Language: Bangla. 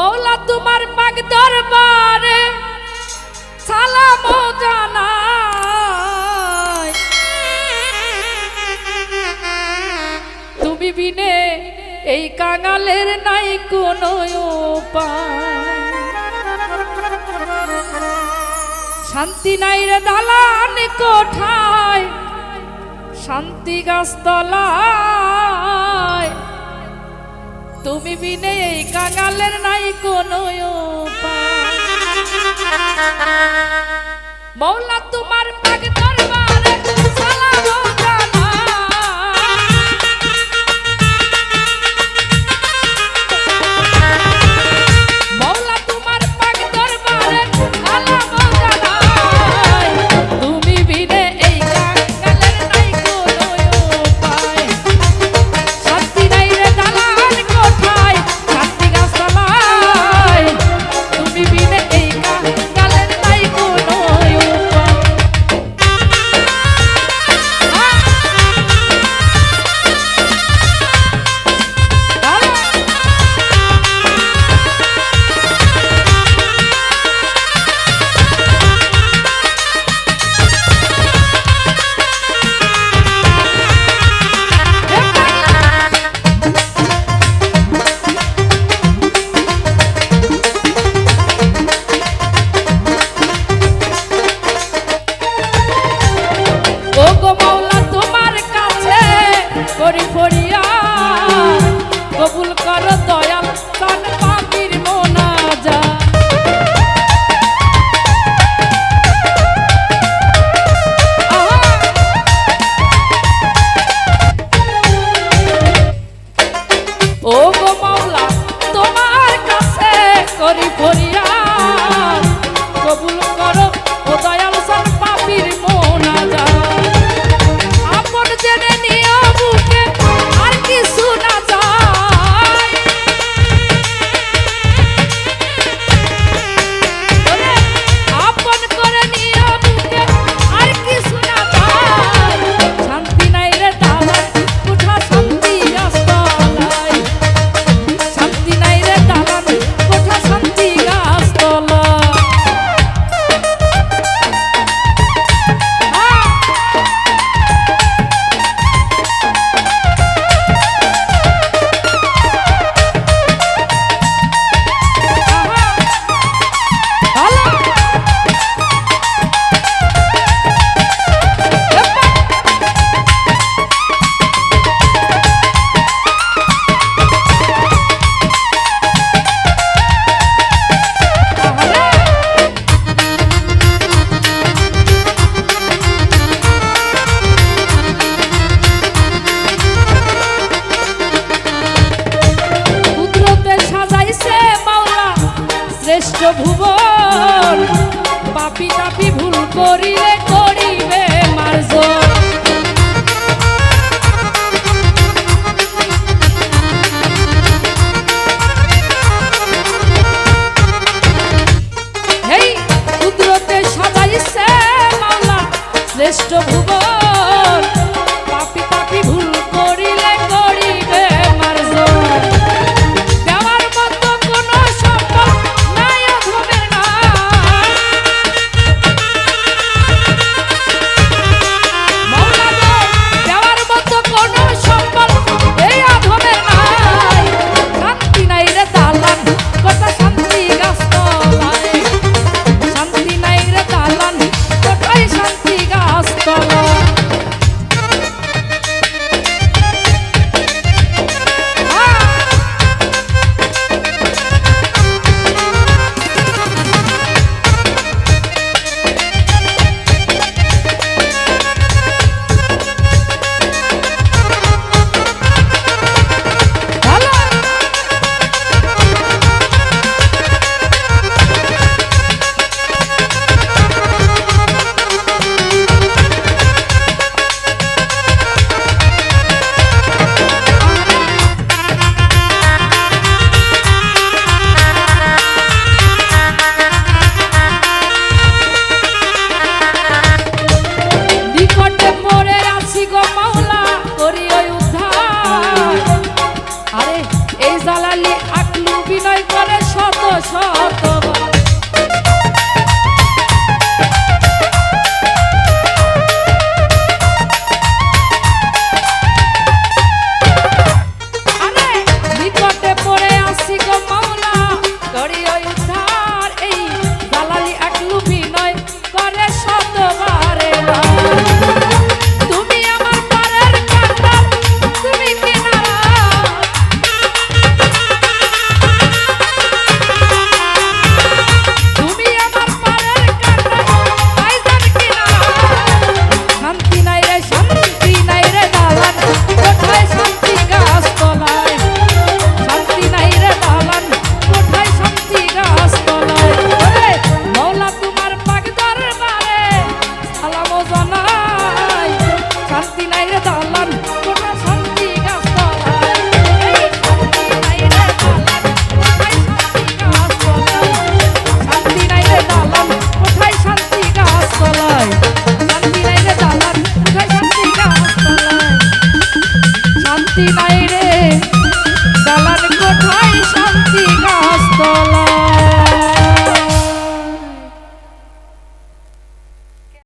মৌলা তোমার পাক দরবারে সালাম জানাই, তুমি বিনে এই কাঙালের নাই কোনো উপায়। শান্তি নাই রে দালান কোঠায়, শান্তি গাছতলায়, তুমি বিনে এই কাঙালের নাই কোনো উপায়। মৌলা তোমার পাক দরবারে সালাম কবুল করো দয়াল চান পাখির মোনাজাত। ও গো মাওলা তোমার কাছে করি ফরিয়াদ, কবুল করো ও দয়াল চান পাখির মোনাজাত। আপন জেনে নিও বুকে আর কিছু না চাই, আপন করে নিও বুকে আর কিছু না চাই। শান্তি নাই রে দালান কোঠা শান্তি গাছতলায়, শান্তি নাই রে দালান কোঠা শান্তি গাছতলায়। শ্রেষ্ঠ ভুবন পাপি তাপি ভুল করিলে করিবে মার্জন। হেই কুদরতে সাজাইছে মাওলা শ্রেষ্ঠ ভুবন পাপি তাপি ভুল করিলে করিবে মার্জন। শান্তি নাই রে, দালান কোঠায় শান্তি গাছতলা।